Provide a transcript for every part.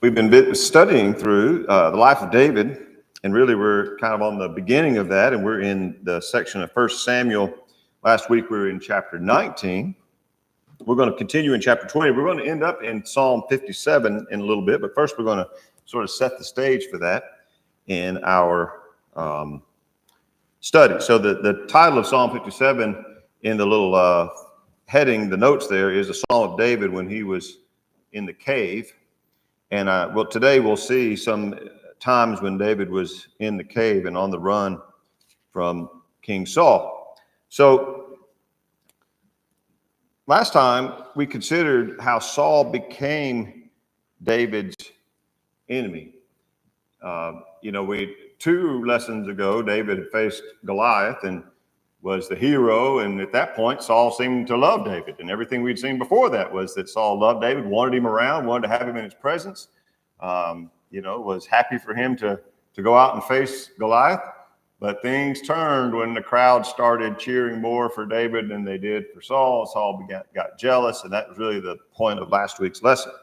We've been studying through the life of David, and really we're kind of on the beginning of that, and we're in the section of 1 Samuel. Last week we were in chapter 19. We're going to continue in chapter 20. We're going to end up in Psalm 57 in a little bit, but first we're going to sort of set the stage for that in our study. So the title of Psalm 57 in the little heading, the notes there, is a Psalm of David when he was in the cave. And well, today we'll see some times when David was in the cave and on the run from King Saul. So last time we considered how Saul became David's enemy. Two lessons ago, David had faced Goliath and was the hero. And at that point, Saul seemed to love David. And everything we'd seen before that was that Saul loved David, wanted him around, wanted to have him in his presence, was happy for him to go out and face Goliath. But things turned when the crowd started cheering more for David than they did for Saul. Saul got jealous, and that was really the point of last week's lesson.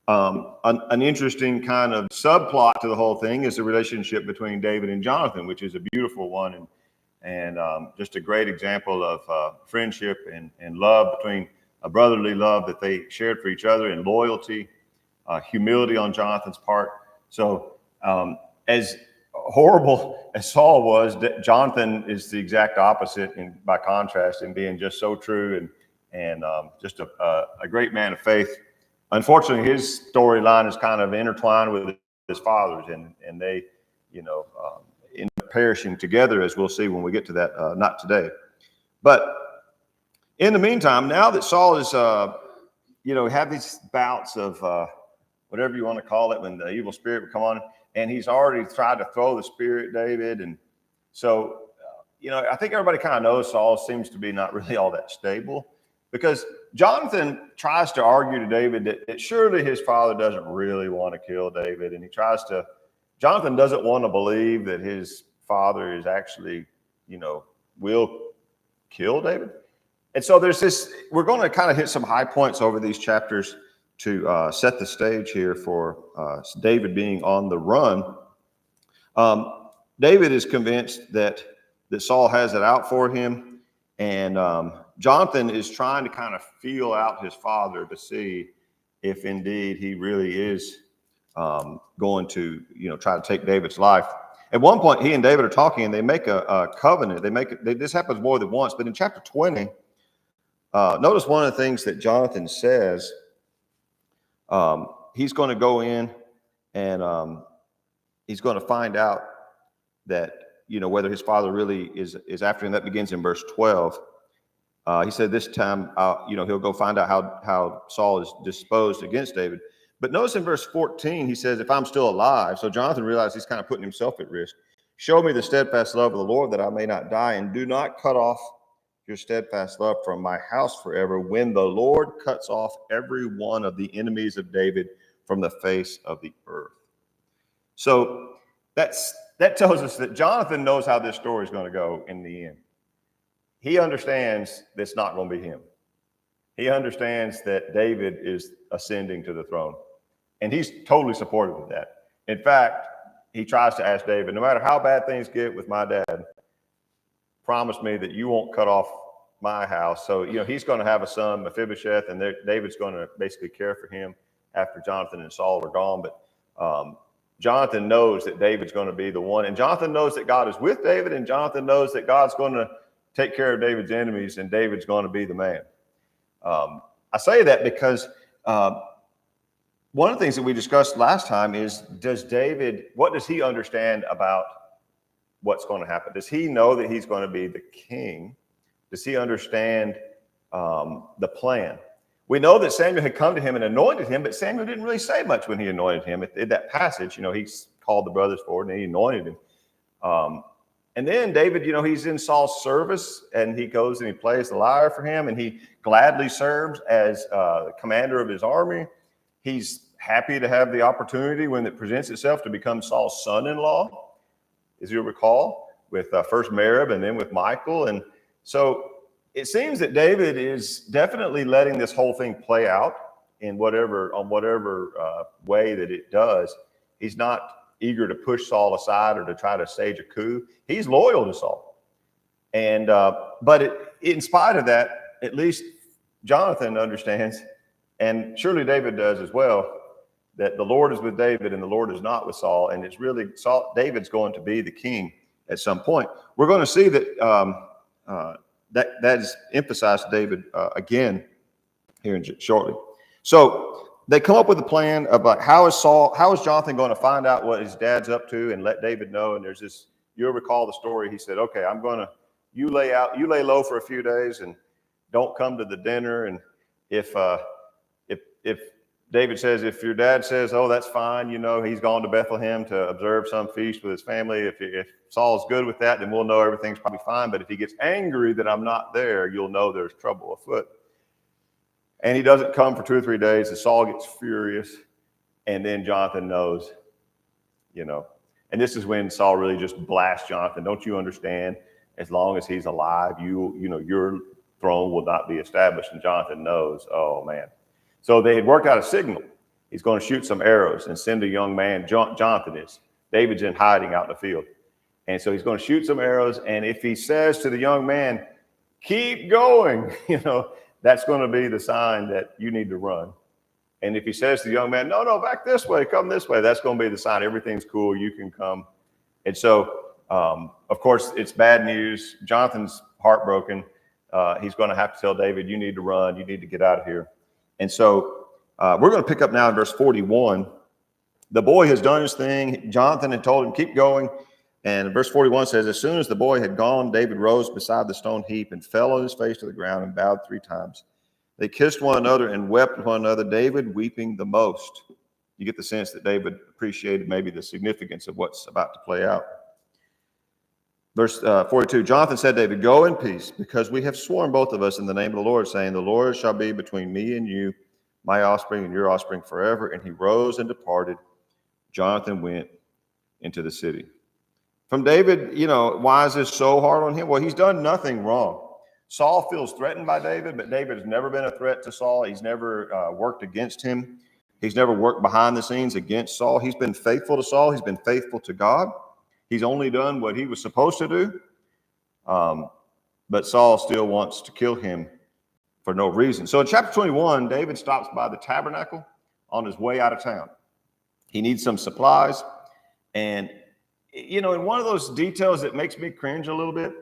An interesting kind of subplot to the whole thing is the relationship between David and Jonathan, which is a beautiful one and just a great example of friendship and love between a brotherly love that they shared for each other, and loyalty, humility on Jonathan's part. So as horrible as Saul was, Jonathan is the exact opposite, and by contrast, in being just so true and just a great man of faith. Unfortunately, his storyline is kind of intertwined with his father's, and they, end up perishing together, as we'll see when we get to that. Not today, but in the meantime, now that Saul is, have these bouts of whatever you want to call it, when the evil spirit would come on, and he's already tried to throw the spear at David, and so I think everybody kind of knows Saul seems to be not really all that stable, because Jonathan tries to argue to David that surely his father doesn't really want to kill David. And Jonathan doesn't want to believe that his father is actually, will kill David. And so we're going to kind of hit some high points over these chapters to set the stage here for David being on the run. David is convinced that Saul has it out for him. And Jonathan is trying to kind of feel out his father to see if indeed he really is going to, try to take David's life. At one point, he and David are talking, and they make a covenant. This happens more than once, but in chapter 20, notice one of the things that Jonathan says. He's going to go in and he's going to find out that, whether his father really is after him. That begins in verse 12. He said this time, he'll go find out how Saul is disposed against David. But notice in verse 14, he says, if I'm still alive. So Jonathan realized he's kind of putting himself at risk. Show me the steadfast love of the Lord, that I may not die, and do not cut off your steadfast love from my house forever, when the Lord cuts off every one of the enemies of David from the face of the earth. So that tells us that Jonathan knows how this story is going to go in the end. He understands that it's not going to be him. He understands that David is ascending to the throne, and he's totally supportive of that. In fact, he tries to ask David, no matter how bad things get with my dad, promise me that you won't cut off my house. So, he's going to have a son, Mephibosheth, and David's going to basically care for him after Jonathan and Saul are gone. But Jonathan knows that David's going to be the one, and Jonathan knows that God is with David, and Jonathan knows that God's going to take care of David's enemies, and David's going to be the man. I say that because one of the things that we discussed last time is, what does he understand about what's going to happen? Does he know that he's going to be the king? Does he understand the plan? We know that Samuel had come to him and anointed him, but Samuel didn't really say much when he anointed him. In that passage, he called the brothers forward and he anointed him. And then David, he's in Saul's service, and he goes and he plays the lyre for him, and he gladly serves as the commander of his army. He's happy to have the opportunity when it presents itself to become Saul's son-in-law, as you'll recall, with first Merab and then with Michal. And so it seems that David is definitely letting this whole thing play out. in whatever way that it does. He's not eager to push Saul aside or to try to stage a coup. He's loyal to Saul. And but in spite of that, at least Jonathan understands, and surely David does as well, that the Lord is with David and the Lord is not with Saul. And it's really David's going to be the king at some point. We're going to see that that is emphasized to David again here shortly. So they come up with a plan about how is Jonathan going to find out what his dad's up to and let David know. And there's this, you'll recall the story. He said, okay, you lay low for a few days and don't come to the dinner. And if David says, if your dad says, oh, that's fine, he's gone to Bethlehem to observe some feast with his family. If Saul's good with that, then we'll know everything's probably fine. But if he gets angry that I'm not there, you'll know there's trouble afoot. And he doesn't come for 2 or 3 days, and Saul gets furious. And then Jonathan knows, and this is when Saul really just blasts Jonathan. Don't you understand? As long as he's alive, your throne will not be established. And Jonathan knows, oh man. So they had worked out a signal. He's going to shoot some arrows and send a young man. Jonathan is. David's in hiding out in the field. And so he's going to shoot some arrows. And if he says to the young man, keep going, that's going to be the sign that you need to run. And if he says to the young man, no, back this way, come this way, that's going to be the sign. Everything's cool. You can come. And so, of course, it's bad news. Jonathan's heartbroken. He's going to have to tell David, you need to run. You need to get out of here. And so we're going to pick up now in verse 41. The boy has done his thing. Jonathan had told him, keep going. And verse 41 says, as soon as the boy had gone, David rose beside the stone heap and fell on his face to the ground and bowed 3 times. They kissed one another and wept with one another, David weeping the most. You get the sense that David appreciated maybe the significance of what's about to play out. Verse 42, Jonathan said to David, go in peace, because we have sworn both of us in the name of the Lord, saying, the Lord shall be between me and you, my offspring and your offspring forever. And he rose and departed. Jonathan went into the city. From David, why is this so hard on him? Well, he's done nothing wrong. Saul feels threatened by David, but David has never been a threat to Saul. He's never worked against him. He's never worked behind the scenes against Saul. He's been faithful to Saul. He's been faithful to God. He's only done what he was supposed to do. But Saul still wants to kill him for no reason. So in chapter 21, David stops by the tabernacle on his way out of town. He needs some supplies. And, in one of those details that makes me cringe a little bit,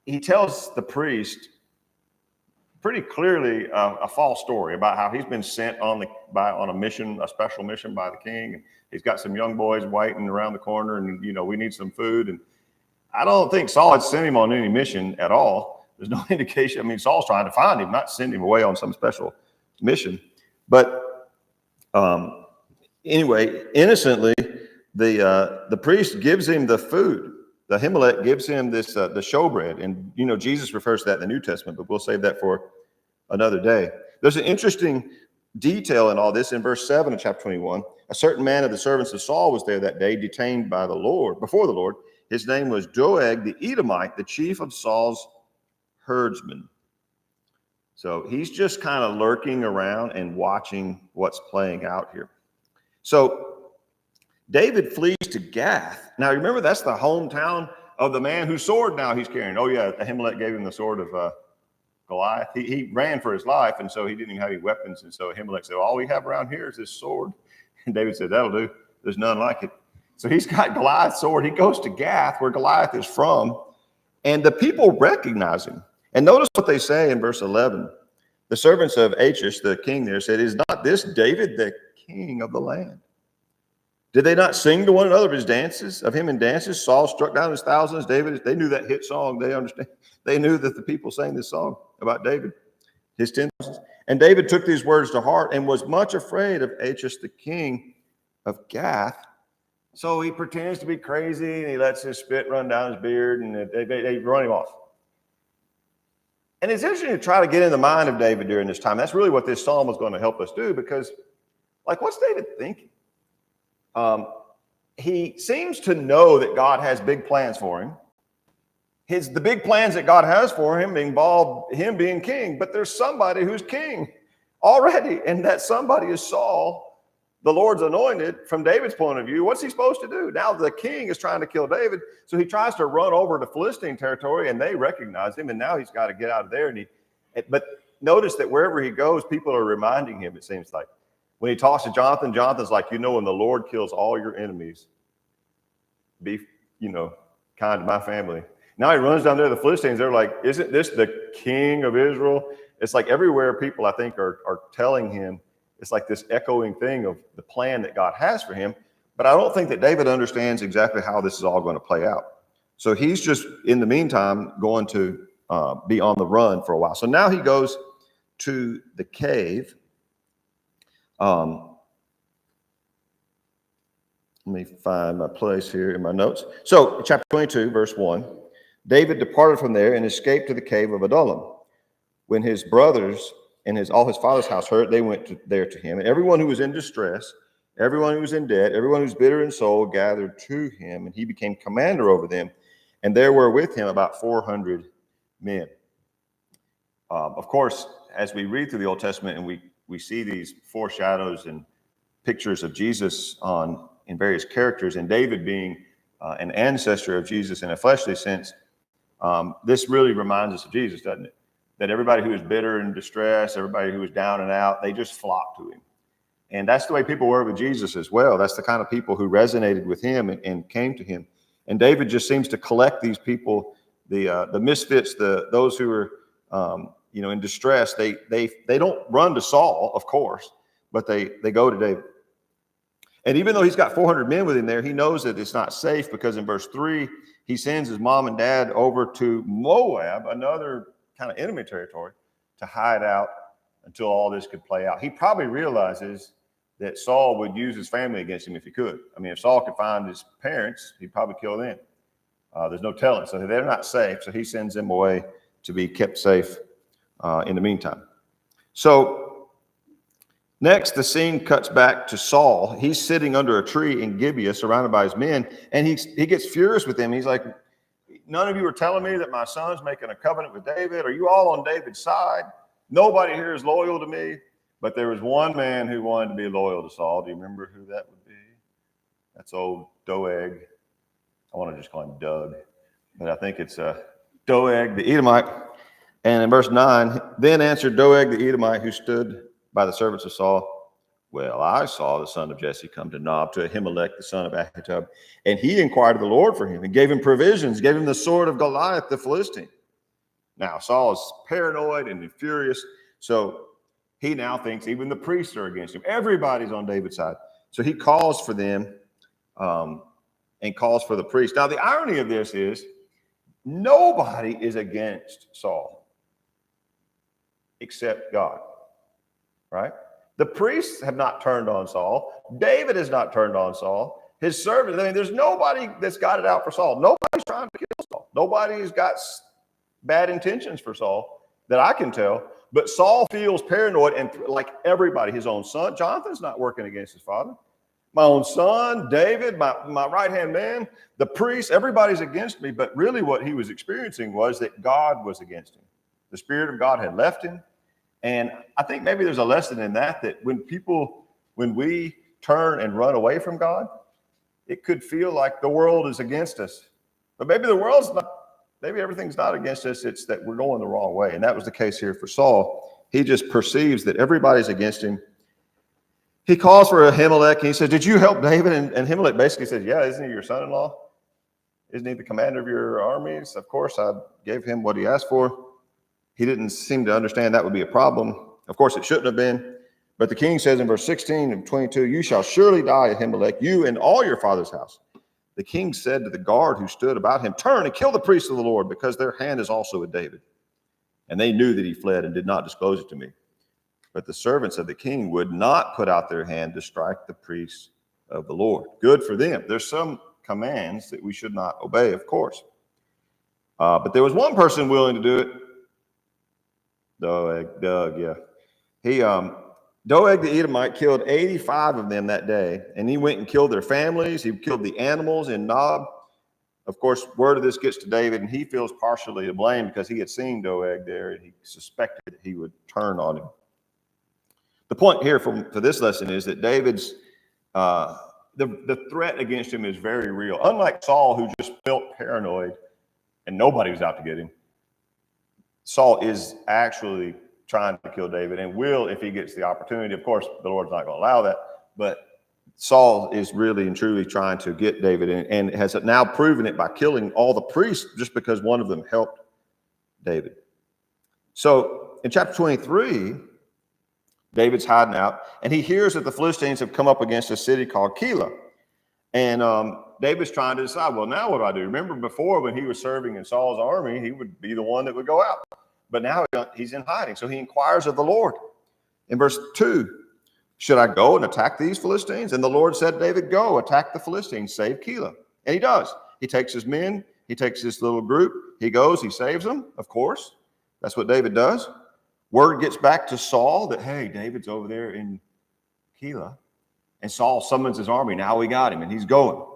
he tells the priest pretty clearly a false story about how he's been sent on a mission, a special mission by the king. And he's got some young boys waiting around the corner, and we need some food. And I don't think Saul had sent him on any mission at all. There's no indication. Saul's trying to find him, not send him away on some special mission. But anyway, innocently, the priest gives him the food. The Ahimelech gives him this the showbread, and Jesus refers to that in the New Testament, but we'll save that for another day. There's an interesting detail in all this in verse 7 of chapter 21. A certain man of the servants of Saul was there that day, detained by the Lord, before the Lord. His name was Doeg the Edomite, the chief of Saul's herdsmen. So he's just kind of lurking around and watching what's playing out here. So David flees to Gath. Now, remember, that's the hometown of the man whose sword now he's carrying. Oh, yeah, Ahimelech gave him the sword of Goliath. He ran for his life, and so he didn't even have any weapons. And so Ahimelech said, all we have around here is this sword. And David said, that'll do. There's none like it. So he's got Goliath's sword. He goes to Gath, where Goliath is from, and the people recognize him. And notice what they say in verse 11. The servants of Achish, the king there, said, is not this David the king of the land? Did they not sing to one another of him in dances? Saul struck down his thousands. David, they knew that hit song. They knew that the people sang this song about David, his 10,000. And David took these words to heart and was much afraid of Achish, the king of Gath. So he pretends to be crazy, and he lets his spit run down his beard, and they run him off. And it's interesting to try to get in the mind of David during this time. That's really what this psalm was going to help us do, because, what's David thinking? He seems to know that God has big plans for him. The big plans that God has for him involve him being king, but there's somebody who's king already, and that somebody is Saul, the Lord's anointed. From David's point of view, what's he supposed to do? Now the king is trying to kill David, so he tries to run over to Philistine territory, and they recognize him, and now he's got to get out of there. But notice that wherever he goes, people are reminding him, it seems like. When he talks to Jonathan, Jonathan's like, when the Lord kills all your enemies, be, kind to my family. Now he runs down there to the Philistines. They're like, isn't this the king of Israel? It's like everywhere people, I think, are telling him, it's like this echoing thing of the plan that God has for him. But I don't think that David understands exactly how this is all going to play out. So he's just, in the meantime, going to be on the run for a while. So now he goes to the cave. Let me find my place here in my notes. So chapter 22, verse 1, David departed from there and escaped to the cave of Adullam. When his brothers and all his father's house heard, they went there to him. And everyone who was in distress, everyone who was in debt, everyone who was bitter in soul gathered to him, and he became commander over them. And there were with him about 400 men. Of course, as we read through the Old Testament and we see these foreshadows and pictures of Jesus in various characters, and David being an ancestor of Jesus in a fleshly sense, this really reminds us of Jesus, doesn't it? That everybody who is bitter and distressed, everybody who is down and out, they just flock to him. And that's the way people were with Jesus as well. That's the kind of people who resonated with him and came to him. And David just seems to collect these people, the misfits, those who are in distress. They don't run to Saul, of course, but they go to David. And even though he's got 400 men with him there, he knows that it's not safe, because in verse 3, he sends his mom and dad over to Moab, another kind of enemy territory, to hide out until all this could play out. He probably realizes that Saul would use his family against him if he could. I mean, if Saul could find his parents, he'd probably kill them. There's no telling. So they're not safe. So he sends them away to be kept safe in the meantime. So next, the scene cuts back to Saul. He's sitting under a tree in Gibeah, surrounded by his men, and he gets furious with them. He's like, none of you are telling me that my son's making a covenant with David. Are you all on David's side? Nobody here is loyal to me. But there was one man who wanted to be loyal to Saul. Do you remember who that would be? That's old Doeg. I want to just call him Doug, but I think it's Doeg the Edomite. And in verse 9, then answered Doeg the Edomite, who stood by the servants of Saul, well, I saw the son of Jesse come to Nob, to Ahimelech, the son of Ahitub, and he inquired of the Lord for him and gave him provisions, gave him the sword of Goliath the Philistine. Now, Saul is paranoid and furious, so he now thinks even the priests are against him. Everybody's on David's side. So he calls for them and calls for the priests. Now, the irony of this is nobody is against Saul except God, right? The priests have not turned on Saul. David has not turned on Saul. His servants, there's nobody that's got it out for Saul. Nobody's trying to kill Saul. Nobody's got bad intentions for Saul that I can tell. But Saul feels paranoid, and like everybody, his own son, Jonathan's not working against his father. My own son, David, my right-hand man, the priest, everybody's against me. But really what he was experiencing was that God was against him. The Spirit of God had left him. And I think maybe there's a lesson in that when we turn and run away from God, it could feel like the world is against us. But maybe the world's not, maybe everything's not against us. It's that we're going the wrong way. And that was the case here for Saul. He just perceives that everybody's against him. He calls for Ahimelech and he says, did you help David? And Ahimelech basically says, yeah, isn't he your son-in-law? Isn't he the commander of your armies? Of course, I gave him what he asked for. He didn't seem to understand that would be a problem. Of course, it shouldn't have been. But the king says in verse 16 and 22, you shall surely die, Ahimelech, you and all your father's house. The king said to the guard who stood about him, turn and kill the priests of the Lord, because their hand is also with David. And they knew that he fled and did not disclose it to me. But the servants of the king would not put out their hand to strike the priests of the Lord. Good for them. There's some commands that we should not obey, of course. But there was one person willing to do it. Doug, yeah. Doeg the Edomite killed 85 of them that day, and he went and killed their families. He killed the animals in Nob. Of course, word of this gets to David, and he feels partially to blame because he had seen Doeg there, and he suspected that he would turn on him. The point here for this lesson is that David's the threat against him is very real. Unlike Saul, who just felt paranoid and nobody was out to get him, Saul is actually trying to kill David and will if he gets the opportunity. Of course, the Lord's not going to allow that, but Saul is really and truly trying to get David and has now proven it by killing all the priests just because one of them helped David. So in chapter 23, David's hiding out, and he hears that the Philistines have come up against a city called Keilah. And David's trying to decide, well, now what do I do? Remember before when he was serving in Saul's army, he would be the one that would go out. But now he's in hiding. So he inquires of the Lord. In verse 2, should I go and attack these Philistines? And the Lord said, David, go, attack the Philistines, save Keilah. And he does. He takes his men, he takes this little group, he goes, he saves them, of course. That's what David does. Word gets back to Saul that, hey, David's over there in Keilah. And Saul summons his army. Now we got him, and he's going.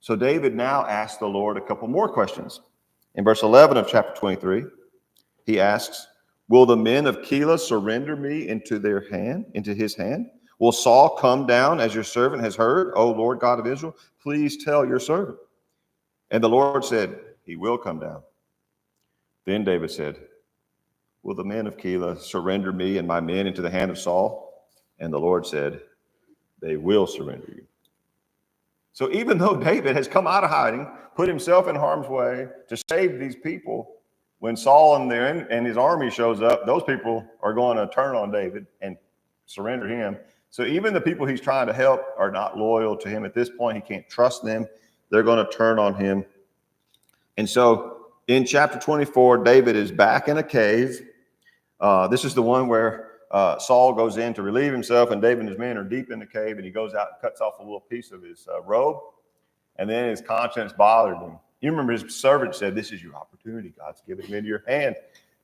So David now asks the Lord a couple more questions. In verse 11 of chapter 23, he asks, will the men of Keilah surrender me into his hand? Will Saul come down as your servant has heard? O Lord God of Israel, please tell your servant. And the Lord said, he will come down. Then David said, will the men of Keilah surrender me and my men into the hand of Saul? And the Lord said, they will surrender you. So even though David has come out of hiding, put himself in harm's way to save these people, when Saul and his army shows up, those people are going to turn on David and surrender him. So even the people he's trying to help are not loyal to him at this point. He can't trust them. They're going to turn on him. And so in chapter 24, David is back in a cave. This is the one where Saul goes in to relieve himself, and David and his men are deep in the cave, and he goes out and cuts off a little piece of his robe, and then his conscience bothered him. You remember his servant said, this is your opportunity. God's given him into your hand.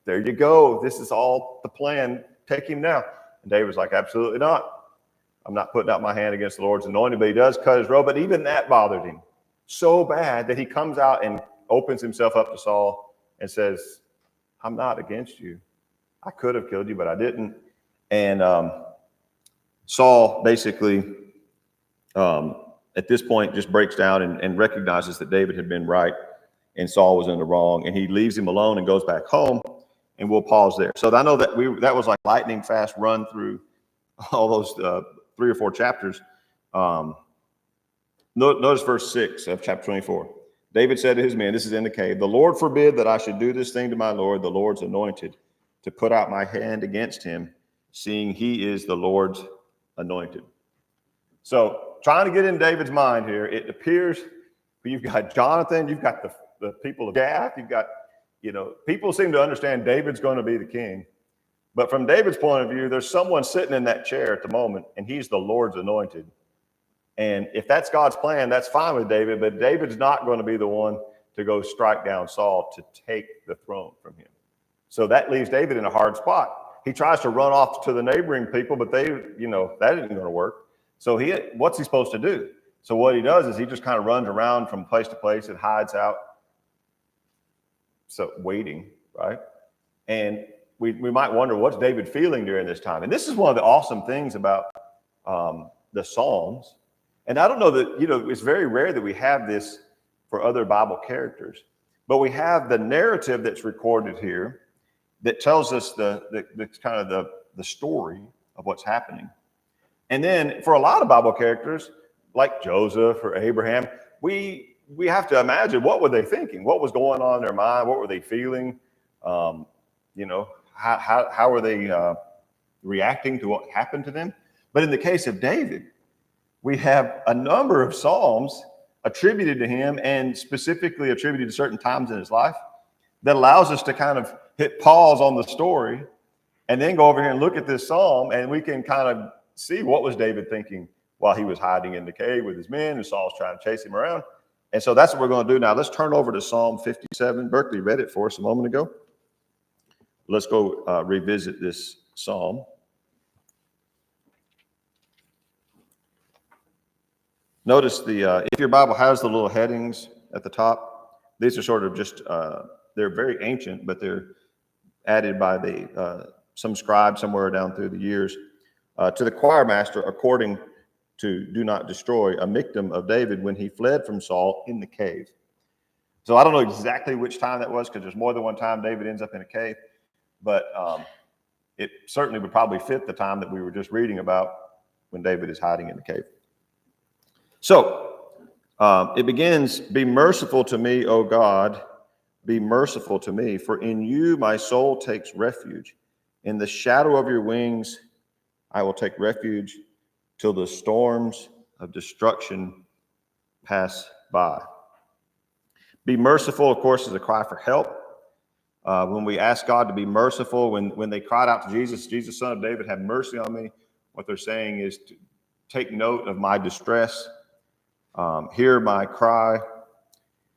There you go. This is all the plan. Take him now. And David's like, absolutely not. I'm not putting out my hand against the Lord's anointed, but he does cut his robe. But even that bothered him so bad that he comes out and opens himself up to Saul and says, I'm not against you. I could have killed you, but I didn't. And Saul basically, at this point, just breaks down and recognizes that David had been right and Saul was in the wrong. And he leaves him alone and goes back home. And we'll pause there. So I know that that was like lightning fast run through all those 3 or 4 chapters. Notice verse 6 of chapter 24. David said to his men, this is in the cave, the Lord forbid that I should do this thing to my Lord, the Lord's anointed, to put out my hand against him, seeing he is the Lord's anointed. So trying to get in David's mind here, it appears you've got Jonathan, you've got the people of Gath, you've got, people seem to understand David's going to be the king. But from David's point of view, there's someone sitting in that chair at the moment, and he's the Lord's anointed. And if that's God's plan, that's fine with David, but David's not going to be the one to go strike down Saul to take the throne from him. So that leaves David in a hard spot. He tries to run off to the neighboring people, but that isn't going to work. So what's he supposed to do? So what he does is he just kind of runs around from place to place and hides out. So waiting, right? And we might wonder, what's David feeling during this time? And this is one of the awesome things about the Psalms. And I don't know that, it's very rare that we have this for other Bible characters, but we have the narrative that's recorded here that tells us the kind of the story of what's happening. And then for a lot of Bible characters, like Joseph or Abraham, we have to imagine, what were they thinking? What was going on in their mind? What were they feeling? How were they reacting to what happened to them? But in the case of David, we have a number of Psalms attributed to him and specifically attributed to certain times in his life that allows us to kind of hit pause on the story and then go over here and look at this Psalm, and we can kind of see what was David thinking while he was hiding in the cave with his men and Saul's trying to chase him around. And so that's what we're going to do now. Let's turn over to Psalm 57. Berkeley read it for us a moment ago. Let's go revisit this Psalm. Notice if your Bible has the little headings at the top, these are sort of just, they're very ancient, but they're added by some scribe somewhere down through the years. to the choir master according to do not destroy, a Michtam of David when he fled from Saul in the cave. So I don't know exactly which time that was, because there's more than one time David ends up in a cave, but it certainly would probably fit the time that we were just reading about when David is hiding in the cave. So it begins, be merciful to me, O God, be merciful to me, for in you my soul takes refuge. In the shadow of your wings I will take refuge till the storms of destruction pass by. Be merciful, of course, is a cry for help. When we ask God to be merciful, when they cried out to Jesus, Jesus, Son of David, have mercy on me, what they're saying is to take note of my distress, hear my cry.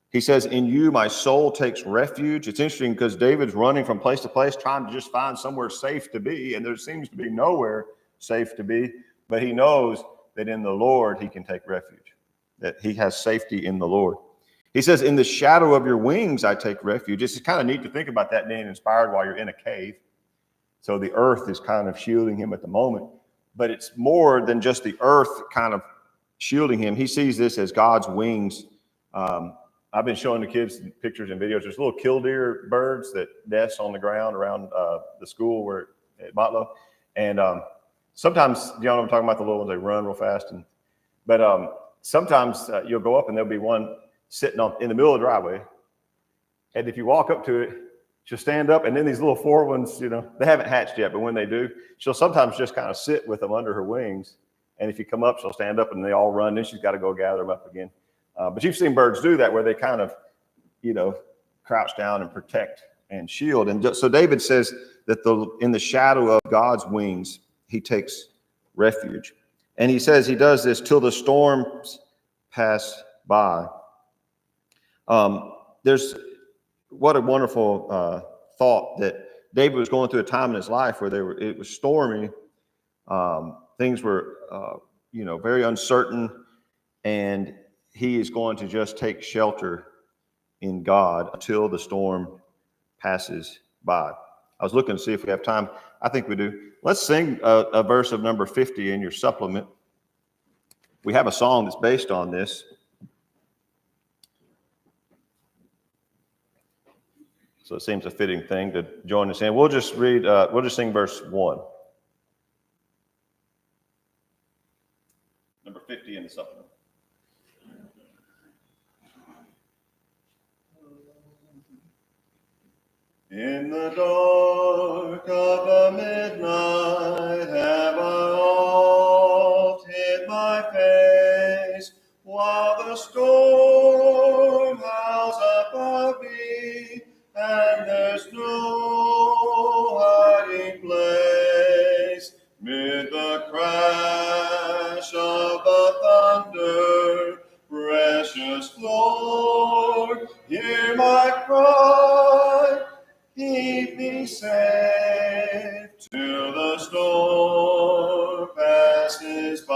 He says, in you my soul takes refuge. It's interesting because David's running from place to place, trying to just find somewhere safe to be, and there seems to be nowhere safe to be, but he knows that in the Lord he can take refuge, that he has safety in the Lord. He says, in the shadow of your wings I take refuge. It's kind of neat to think about that being inspired while you're in a cave. So the earth is kind of shielding him at the moment, but it's more than just the earth kind of shielding him. He sees this as God's wings. I've been showing the kids pictures and videos. There's little killdeer birds that nest on the ground around the school at Motlow. And sometimes, you know what I'm talking about, the little ones, they run real fast. But sometimes you'll go up and there'll be one sitting in the middle of the driveway. And if you walk up to it, she'll stand up, and then these little four ones, you know, they haven't hatched yet, but when they do, she'll sometimes just kind of sit with them under her wings. And if you come up, she'll stand up and they all run. Then she's got to go gather them up again. But you've seen birds do that where they kind of, you know, crouch down and protect and shield. And so David says that in the shadow of God's wings, he takes refuge. And he says he does this till the storms pass by. There's what a wonderful thought that David was going through a time in his life where it was stormy. Things were, very uncertain, and he is going to just take shelter in God until the storm passes by. I was looking to see if we have time. I think we do. Let's sing a verse of number 50 in your supplement. We have a song that's based on this. So it seems a fitting thing to join us in. We'll just sing verse 1. Number 50 in the supplement. In the dark of the midnight have I oft hid my face, while the storm howls above me, and there's no hiding place. Mid the crash of the thunder, precious Lord, hear my cry. Keep me safe till the storm passes by,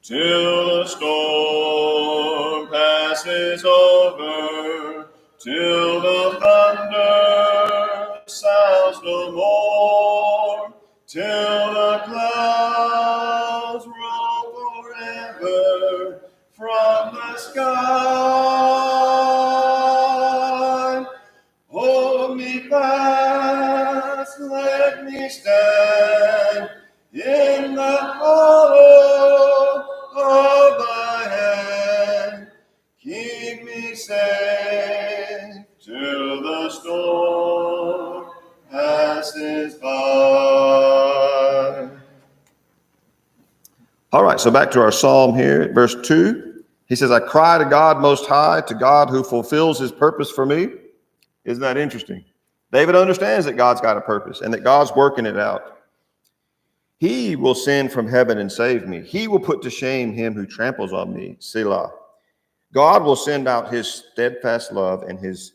till the storm passes over, till the thunder sounds no more, till the clouds roll forever from the sky. Hold me fast, let me stand in the hollow of thy hand. Keep me safe till the storm passes by. All right, so back to our psalm here, verse 2. He says, I cry to God Most High, to God who fulfills his purpose for me. Isn't that interesting? David understands that God's got a purpose and that God's working it out. He will send from heaven and save me. He will put to shame him who tramples on me. Selah. God will send out his steadfast love and his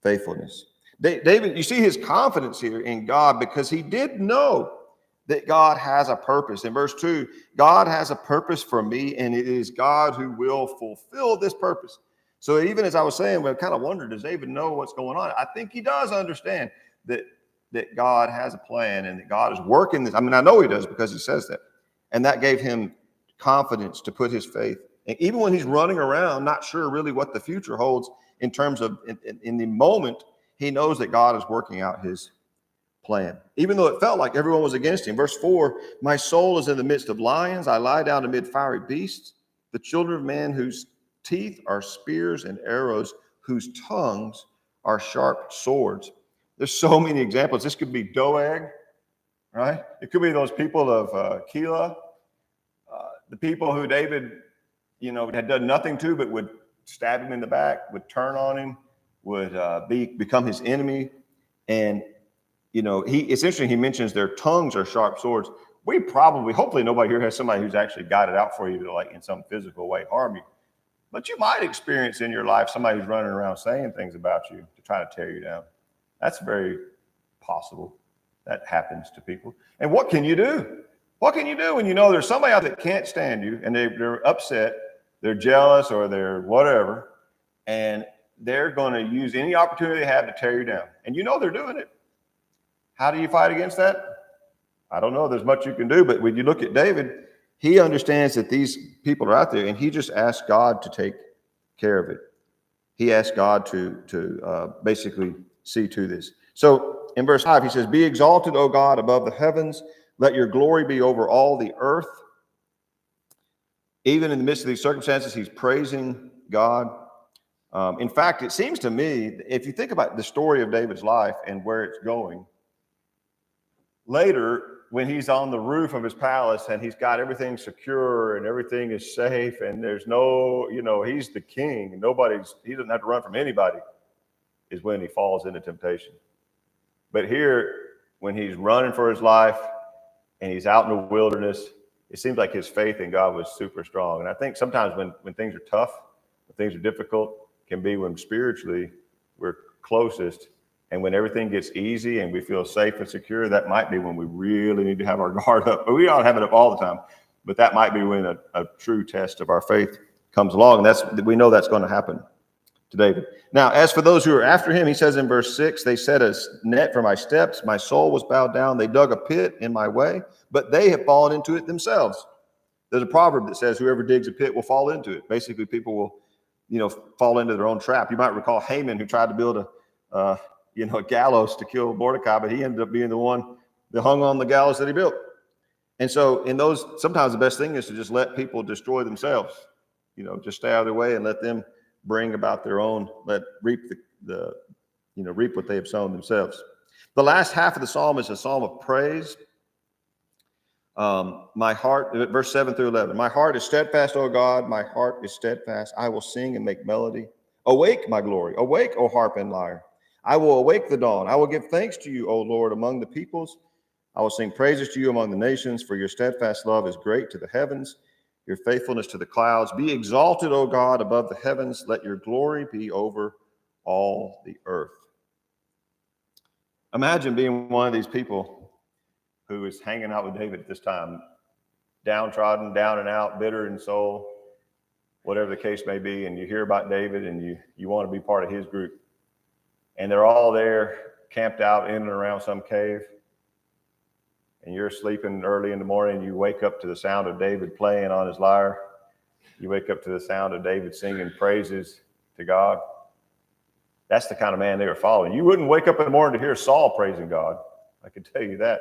faithfulness. David, you see his confidence here in God because he did know that God has a purpose. In verse 2, God has a purpose for me, and it is God who will fulfill this purpose. So even as I was saying, we kind of wondered, does David know what's going on? I think he does understand that that God has a plan and that God is working this. I mean, I know he does because he says that. And that gave him confidence to put his faith. And even when he's running around, not sure really what the future holds in terms of in the moment, he knows that God is working out his plan, even though it felt like everyone was against him. Verse 4, my soul is in the midst of lions. I lie down amid fiery beasts, the children of man whose teeth are spears and arrows, whose tongues are sharp swords. There's so many examples. This could be Doeg, right? It could be those people of Keilah, the people who David, had done nothing to, but would stab him in the back, would turn on him, would become his enemy. And, it's interesting. He mentions their tongues are sharp swords. Hopefully nobody here has somebody who's actually got it out for you to, like, in some physical way harm you. But you might experience in your life somebody who's running around saying things about you to try to tear you down. That's very possible. That happens to people. And what can you do? What can you do when you know there's somebody out that can't stand you and they're upset, they're jealous, or they're whatever, and they're going to use any opportunity they have to tear you down? And they're doing it. How do you fight against that? I don't know. There's much you can do. But when you look at David, he understands that these people are out there, and he just asks God to take care of it. He asked God to basically see to this. So in verse 5, he says, be exalted, O God, above the heavens. Let your glory be over all the earth. Even in the midst of these circumstances, he's praising God. In fact, it seems to me, if you think about the story of David's life and where it's going, later, when he's on the roof of his palace and he's got everything secure and everything is safe and there's no, he's the king and he doesn't have to run from anybody, is when he falls into temptation. But here, when he's running for his life and he's out in the wilderness, it seems like his faith in God was super strong. And I think sometimes when things are tough, when things are difficult, can be when spiritually we're closest. And when everything gets easy and we feel safe and secure, that might be when we really need to have our guard up. But we ought to have it up all the time. But that might be when a true test of our faith comes along. And we know that's going to happen to David. Now, as for those who are after him, he says in verse 6, they set a net for my steps. My soul was bowed down. They dug a pit in my way, but they have fallen into it themselves. There's a proverb that says whoever digs a pit will fall into it. Basically, people will, fall into their own trap. You might recall Haman, who tried to build a gallows to kill Mordecai, but he ended up being the one that hung on the gallows that he built. And so in those, sometimes the best thing is to just let people destroy themselves, just stay out of their way and let them bring about their own, reap reap what they have sown themselves. The last half of the psalm is a psalm of praise. My heart, verse 7 through 11, my heart is steadfast, O God, my heart is steadfast. I will sing and make melody. Awake, my glory. Awake, O harp and lyre. I will awake the dawn. I will give thanks to you, O Lord, among the peoples. I will sing praises to you among the nations, for your steadfast love is great to the heavens, your faithfulness to the clouds. Be exalted, O God, above the heavens. Let your glory be over all the earth. Imagine being one of these people who is hanging out with David at this time, downtrodden, down and out, bitter in soul, whatever the case may be, and you hear about David and you want to be part of his group. And they're all there, camped out in and around some cave. And you're sleeping early in the morning, and you wake up to the sound of David playing on his lyre. You wake up to the sound of David singing praises to God. That's the kind of man they were following. You wouldn't wake up in the morning to hear Saul praising God. I can tell you that.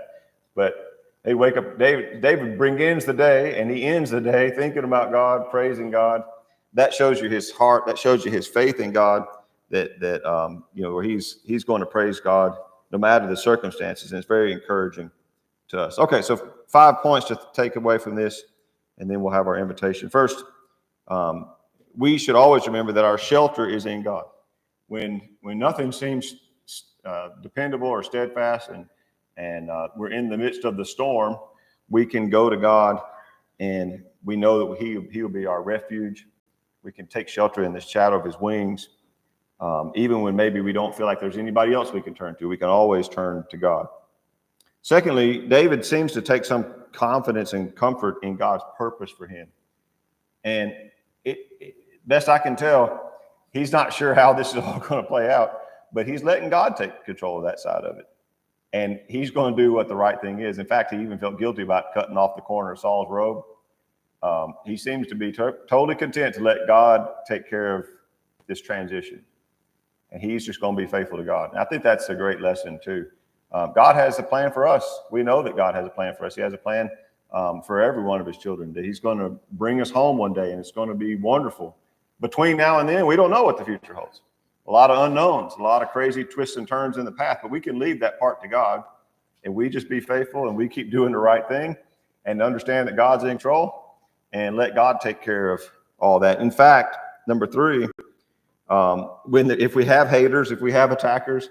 But they wake up, David begins the day, and he ends the day thinking about God, praising God. That shows you his heart. That shows you his faith in God. Where he's going to praise God no matter the circumstances, and it's very encouraging to us. Okay, so 5 points to take away from this, and then we'll have our invitation. First, we should always remember that our shelter is in God. When nothing seems dependable or steadfast, and we're in the midst of the storm, we can go to God, and we know that He'll be our refuge. We can take shelter in the shadow of His wings. Even when maybe we don't feel like there's anybody else we can turn to, we can always turn to God. Secondly, David seems to take some confidence and comfort in God's purpose for him. And best I can tell, he's not sure how this is all going to play out, but he's letting God take control of that side of it. And he's going to do what the right thing is. In fact, he even felt guilty about cutting off the corner of Saul's robe. He seems to be totally content to let God take care of this transition. And he's just going to be faithful to God. And I think that's a great lesson too. God has a plan for us. We know that God has a plan for us. He has a plan for every one of his children, that he's going to bring us home one day, and it's going to be wonderful. Between now and then, we don't know what the future holds. A lot of unknowns, a lot of crazy twists and turns in the path, but we can leave that part to God, and we just be faithful, and we keep doing the right thing, and understand that God's in control, and let God take care of all that. In fact, number 3, if we have haters, if we have attackers,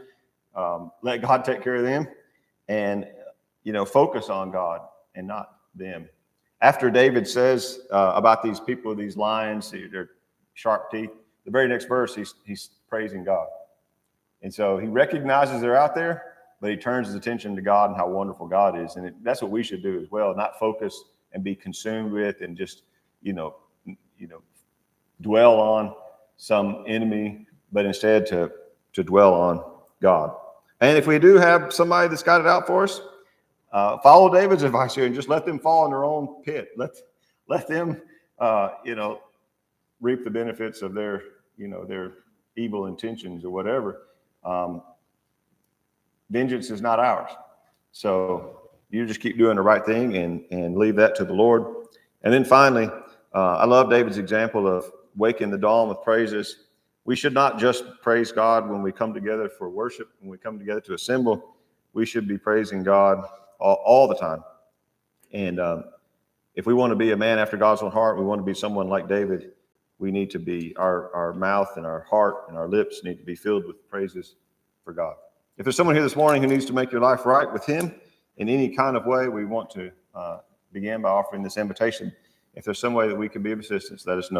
let God take care of them, and focus on God and not them. After David says about these people, these lions, their sharp teeth, the very next verse, he's praising God. And so he recognizes they're out there, but he turns his attention to God and how wonderful God is. And that's what we should do as well, not focus and be consumed with and just, dwell on some enemy, but instead to dwell on God. And if we do have somebody that's got it out for us, follow David's advice here and just let them fall in their own pit. Let them, reap the benefits of their evil intentions or whatever. Vengeance is not ours. So you just keep doing the right thing and leave that to the Lord. And then finally, I love David's example of waking the dawn with praises. We should not just praise God when we come together for worship, when we come together to assemble. We should be praising God all the time. And if we want to be a man after God's own heart, we want to be someone like David, we need to be, our mouth and our heart and our lips need to be filled with praises for God. If there's someone here this morning who needs to make your life right with him in any kind of way, we want to begin by offering this invitation. If there's some way that we can be of assistance, let us know.